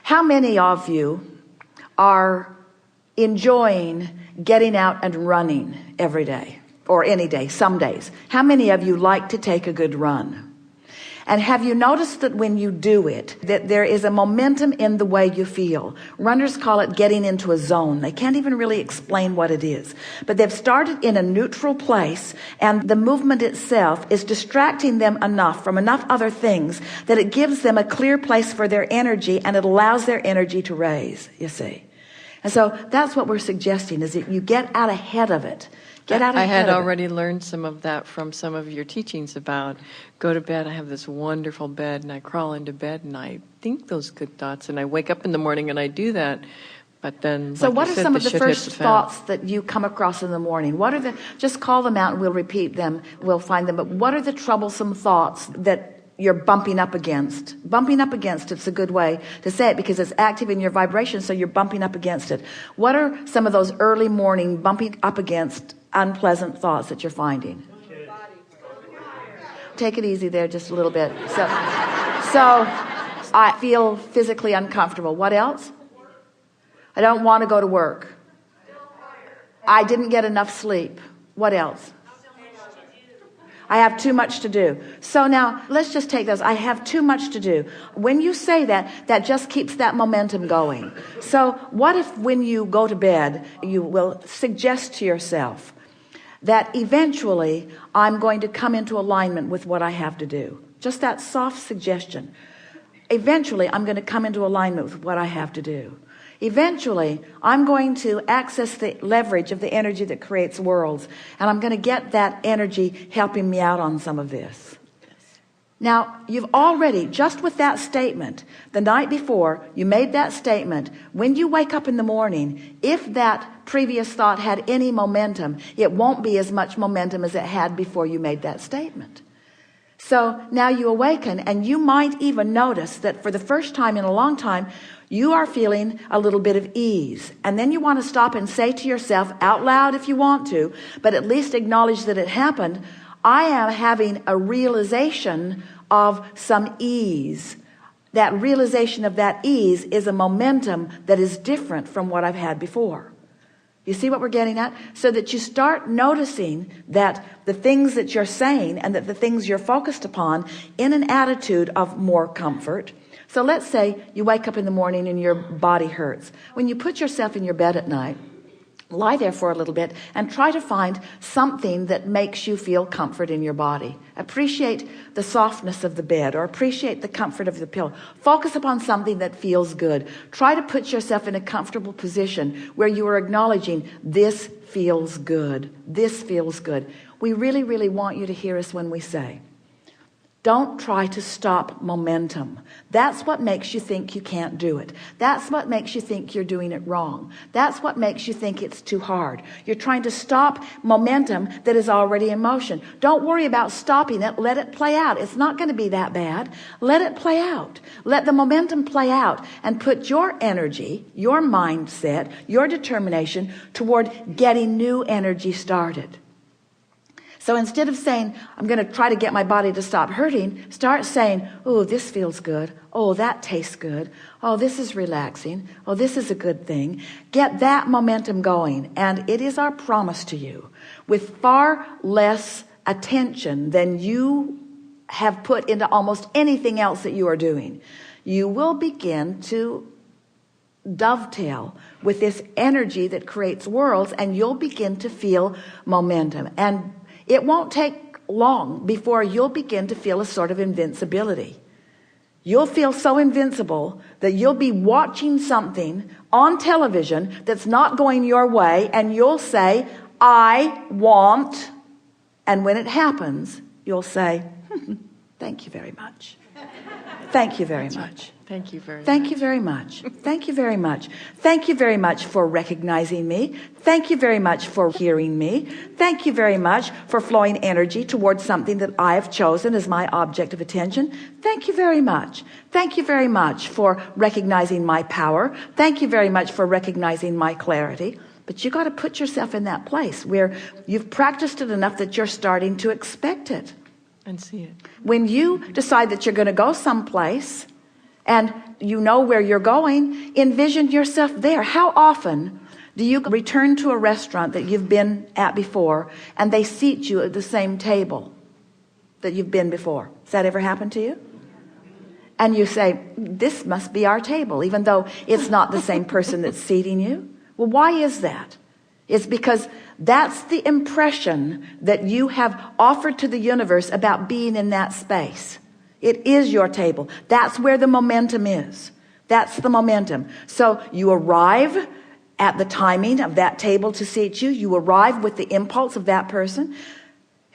How many of you are enjoying getting out and running every day, or any day, some days? How many of you like to take a good run? And have you noticed that when you do it, that there is a momentum in the way you feel? Runners call it getting into a zone. They can't even really explain what it is, but they've started in a neutral place, and the movement itself is distracting them enough from enough other things that it gives them a clear place for their energy, and it allows their energy to raise, you see. And so that's what we're suggesting, is that you get out ahead of it. I had already learned some of that from some of your teachings about go to bed. I have this wonderful bed, and I crawl into bed and I think those good thoughts, and I wake up in the morning and I do that. But then, so like what you are said, some of the shit first hits the fan. thoughts that you come across in the morning? What are the, just call them out and we'll repeat them, we'll find them. But what are the troublesome thoughts that you're bumping up against? Bumping up against, it's a good way to say it, because it's active in your vibration, so you're bumping up against it. What are some of those early morning bumping up against unpleasant thoughts that you're finding? Take it easy there just a little bit. So I feel physically uncomfortable. What else? I don't want to go to work. I didn't get enough sleep. What else? I have too much to do. So now let's just take those. I have too much to do. When you say that, that just keeps that momentum going. So what if when you go to bed, you will suggest to yourself that eventually I'm going to come into alignment with what I have to do? Just that soft suggestion. Eventually I'm going to come into alignment with what I have to do. Eventually I'm going to access the leverage of the energy that creates worlds, and I'm going to get that energy helping me out on some of this. Now, you've already, just with that statement, the night before you made that statement, when you wake up in the morning, if that previous thought had any momentum, it won't be as much momentum as it had before you made that statement. So now you awaken, and you might even notice that for the first time in a long time, you are feeling a little bit of ease. And then you want to stop and say to yourself out loud, if you want to, but at least acknowledge that it happened, I am having a realization of some ease. That realization of that ease is a momentum that is different from what I've had before. You see what we're getting at? So that you start noticing that the things that you're saying and that the things you're focused upon in an attitude of more comfort. So let's say you wake up in the morning and your body hurts. When you put yourself in your bed at night, lie there for a little bit and try to find something that makes you feel comfort in your body. Appreciate the softness of the bed, or appreciate the comfort of the pillow. Focus upon something that feels good. Try to put yourself in a comfortable position where you are acknowledging this feels good. This feels good. We really, really want you to hear us when we say, don't try to stop momentum. That's what makes you think you can't do it. That's what makes you think you're doing it wrong. That's what makes you think it's too hard. You're trying to stop momentum that is already in motion. Don't worry about stopping it. Let it play out. It's not going to be that bad. Let it play out. Let the momentum play out, and put your energy, your mindset, your determination toward getting new energy started. So instead of saying, I'm going to try to get my body to stop hurting, start saying, oh, this feels good. Oh, that tastes good. Oh, this is relaxing. Oh, this is a good thing. Get that momentum going. And it is our promise to you, with far less attention than you have put into almost anything else that you are doing, you will begin to dovetail with this energy that creates worlds, and you'll begin to feel momentum. And it won't take long before you'll begin to feel a sort of invincibility. You'll feel so invincible that you'll be watching something on television that's not going your way, and you'll say, I want, and when it happens, you'll say, thank you very much. Thank you very much. Thank you very much. Thank you very much. Thank you very much. Thank you very much for recognizing me. Thank you very much for hearing me. Thank you very much for flowing energy towards something that I have chosen as my object of attention. Thank you very much. Thank you very much for recognizing my power. Thank you very much for recognizing my clarity. But you got to put yourself in that place where you've practiced it enough that you're starting to expect it. And see it. When you decide that you're going to go someplace, and you know where you're going, envision yourself there. How often do you return to a restaurant that you've been at before and they seat you at the same table that you've been before? Has that ever happened to you? And you say, this must be our table, even though it's not the same person that's seating you. Well, why is that? It's because that's the impression that you have offered to the universe about being in that space. It is your table. That's where the momentum is. That's the momentum. So you arrive at the timing of that table to seat you. You arrive with the impulse of that person.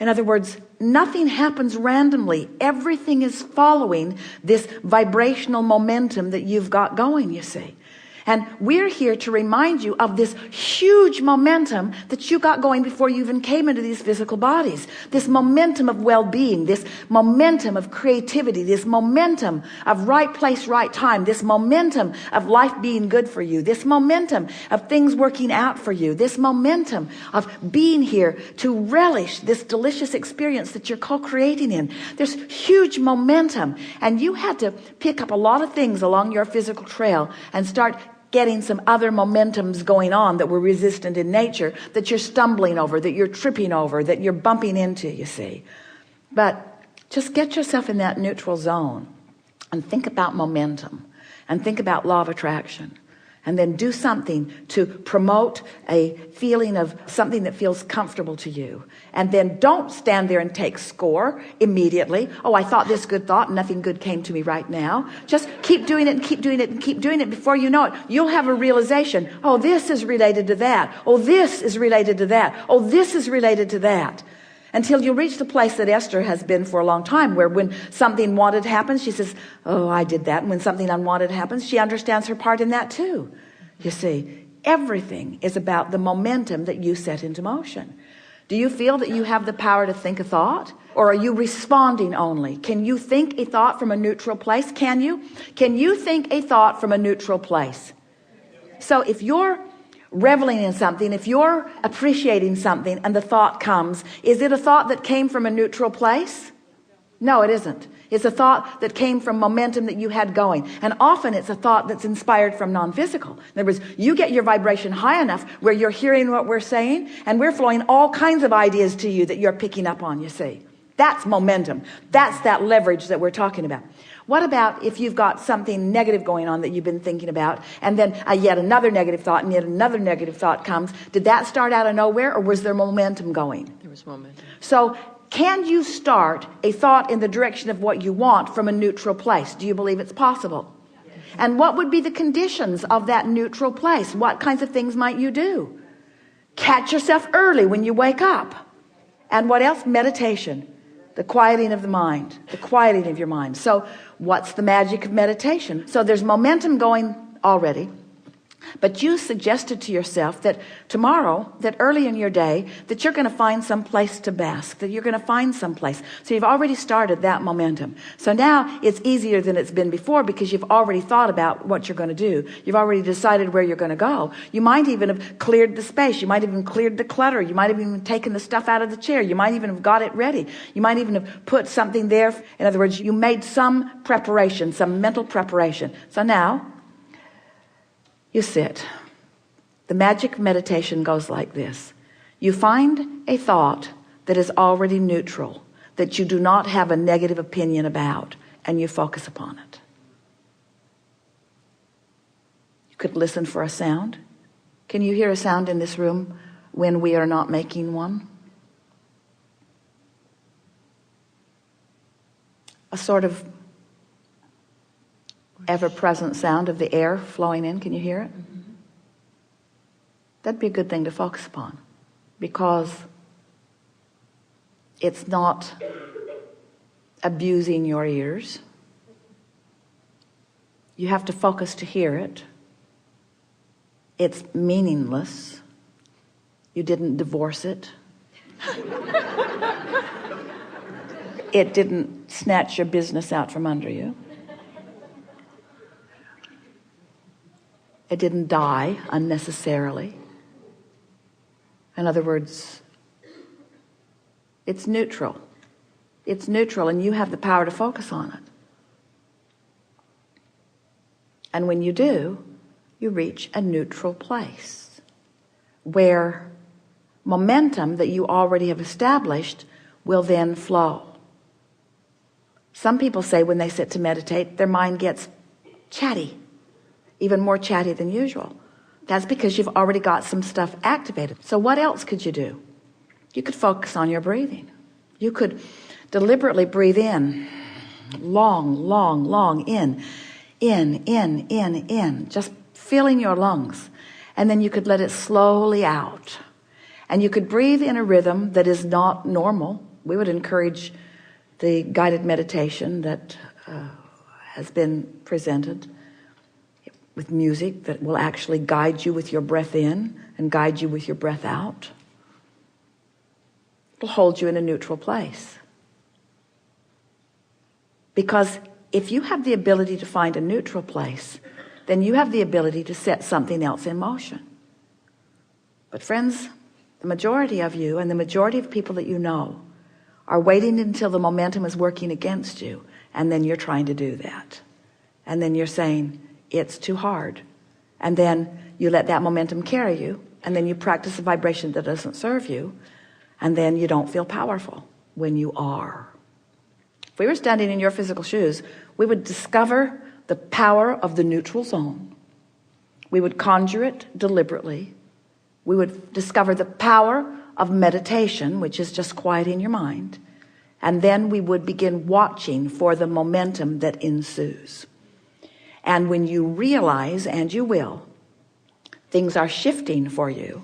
In other words, nothing happens randomly. Everything is following this vibrational momentum that you've got going, you see. And we're here to remind you of this huge momentum that you got going before you even came into these physical bodies. This momentum of well-being, this momentum of creativity, this momentum of right place, right time, this momentum of life being good for you, this momentum of things working out for you, this momentum of being here to relish this delicious experience that you're co-creating in. There's huge momentum, and you had to pick up a lot of things along your physical trail and start getting some other momentums going on that were resistant in nature, that you're stumbling over, that you're tripping over, that you're bumping into, you see. But just get yourself in that neutral zone and think about momentum and think about law of attraction, and then do something to promote a feeling of something that feels comfortable to you. And then don't stand there and take score immediately. Oh, I thought this good thought and nothing good came to me right now. Just keep doing it and keep doing it and keep doing it. Before you know it, you'll have a realization. Oh, this is related to that. Oh, this is related to that. Oh, this is related to that. Until you reach the place that Esther has been for a long time, where when something wanted happens, she says, oh, I did that. And when something unwanted happens, she understands her part in that too. You see, everything is about the momentum that you set into motion. Do you feel that you have the power to think a thought? Or are you responding only? Can you think a thought from a neutral place? Can you? Can you think a thought from a neutral place? So if you're reveling in something, if you're appreciating something and the thought comes, is it a thought that came from a neutral place? No, it isn't. It's a thought that came from momentum that you had going. And often it's a thought that's inspired from non-physical. In other words, you get your vibration high enough where you're hearing what we're saying, and we're flowing all kinds of ideas to you that you're picking up on, you see. That's momentum. That's that leverage that we're talking about. What about if you've got something negative going on that you've been thinking about, and then yet another negative thought and yet another negative thought comes? Did that start out of nowhere, or was there momentum going? There was momentum. So can you start a thought in the direction of what you want from a neutral place? Do you believe it's possible? And what would be the conditions of that neutral place? What kinds of things might you do? Catch yourself early when you wake up. And what else? Meditation. The quieting of the mind, the quieting of your mind. So what's the magic of meditation? So there's momentum going already, but you suggested to yourself that tomorrow, that early in your day, that you're going to find some place to bask, that you're going to find some place. So you've already started that momentum. So now it's easier than it's been before, because you've already thought about what you're going to do. You've already decided where you're going to go. You might even have cleared the space. You might have even cleared the clutter. You might have even taken the stuff out of the chair. You might even have got it ready. You might even have put something there. In other words, you made some preparation, some mental preparation. So now you sit. The magic meditation goes like this. You find a thought that is already neutral, that you do not have a negative opinion about, and you focus upon it. You could listen for a sound. Can you hear a sound in this room when we are not making one? A sort of ever-present sound of the air flowing in. Can you hear it? Mm-hmm. That'd be a good thing to focus upon, because it's not abusing your ears. You have to focus to hear it. It's meaningless. You didn't divorce it. It didn't snatch your business out from under you. It didn't die unnecessarily. In other words, it's neutral. It's neutral, and you have the power to focus on it. And when you do, you reach a neutral place where momentum that you already have established will then flow. Some people say when they sit to meditate, their mind gets chatty, even more chatty than usual. That's because you've already got some stuff activated. So what else could you do? You could focus on your breathing. You could deliberately breathe in, long, long, long, in, just filling your lungs. And then you could let it slowly out. And you could breathe in a rhythm that is not normal. We would encourage the guided meditation that has been presented with music that will actually guide you with your breath in and guide you with your breath out. It'll hold you in a neutral place. Because if you have the ability to find a neutral place, then you have the ability to set something else in motion. But friends, the majority of you and the majority of people that you know are waiting until the momentum is working against you, and then you're trying to do that. And then you're saying, it's too hard. And then you let that momentum carry you, and then you practice a vibration that doesn't serve you, and then you don't feel powerful when you are. If we were standing in your physical shoes, we would discover the power of the neutral zone. We would conjure it deliberately. We would discover the power of meditation, which is just quieting your mind. And then we would begin watching for the momentum that ensues. And when you realize, and you will, things are shifting for you.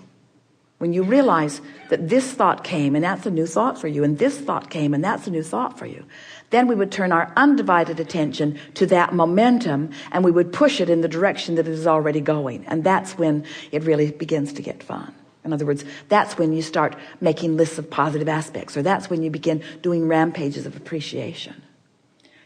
When you realize that this thought came and that's a new thought for you, and this thought came and that's a new thought for you, then we would turn our undivided attention to that momentum, and we would push it in the direction that it is already going. And that's when it really begins to get fun. In other words, that's when you start making lists of positive aspects, or that's when you begin doing rampages of appreciation.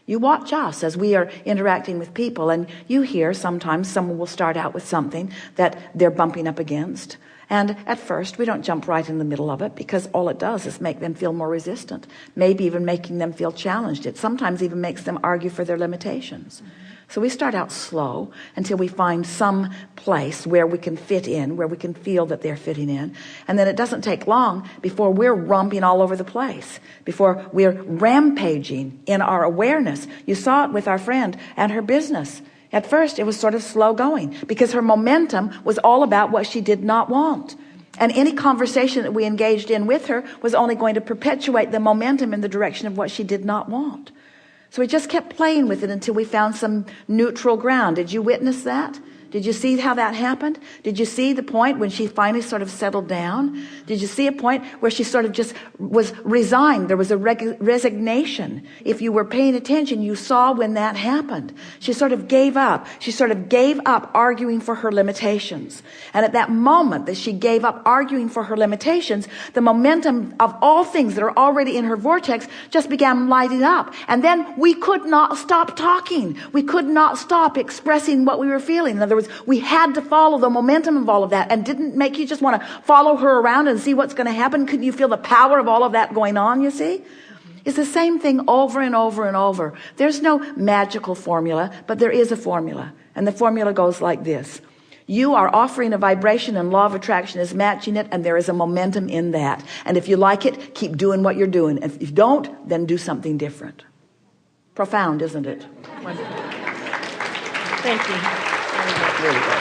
You watch us as we are interacting with people, and you hear sometimes someone will start out with something that they're bumping up against. And at first, we don't jump right in the middle of it, because all it does is make them feel more resistant, maybe even making them feel challenged. It sometimes even makes them argue for their limitations. So we start out slow until we find some place where we can fit in, where we can feel that they're fitting in. And then it doesn't take long before we're romping all over the place, before we're rampaging in our awareness. You saw it with our friend and her business. At first, it was sort of slow going because her momentum was all about what she did not want. And any conversation that we engaged in with her was only going to perpetuate the momentum in the direction of what she did not want. So we just kept playing with it until we found some neutral ground. Did you witness that? Did you see how that happened? Did you see the point when she finally sort of settled down? Did you see a point where she sort of just was resigned? There was a resignation. If you were paying attention, you saw when that happened. She sort of gave up. She sort of gave up arguing for her limitations. And at that moment that she gave up arguing for her limitations, the momentum of all things that are already in her vortex just began lighting up. And then we could not stop talking. We could not stop expressing what we were feeling. In other words, we had to follow the momentum of all of that. And didn't make you just want to follow her around and see what's going to happen? Couldn't you feel the power of all of that going on, you see? It's the same thing over and over and over. There's no magical formula, but there is a formula. And the formula goes like this. You are offering a vibration, and law of attraction is matching it, and there is a momentum in that. And if you like it, keep doing what you're doing. If you don't, then do something different. Profound, isn't it? Wonderful. Thank you. Really good.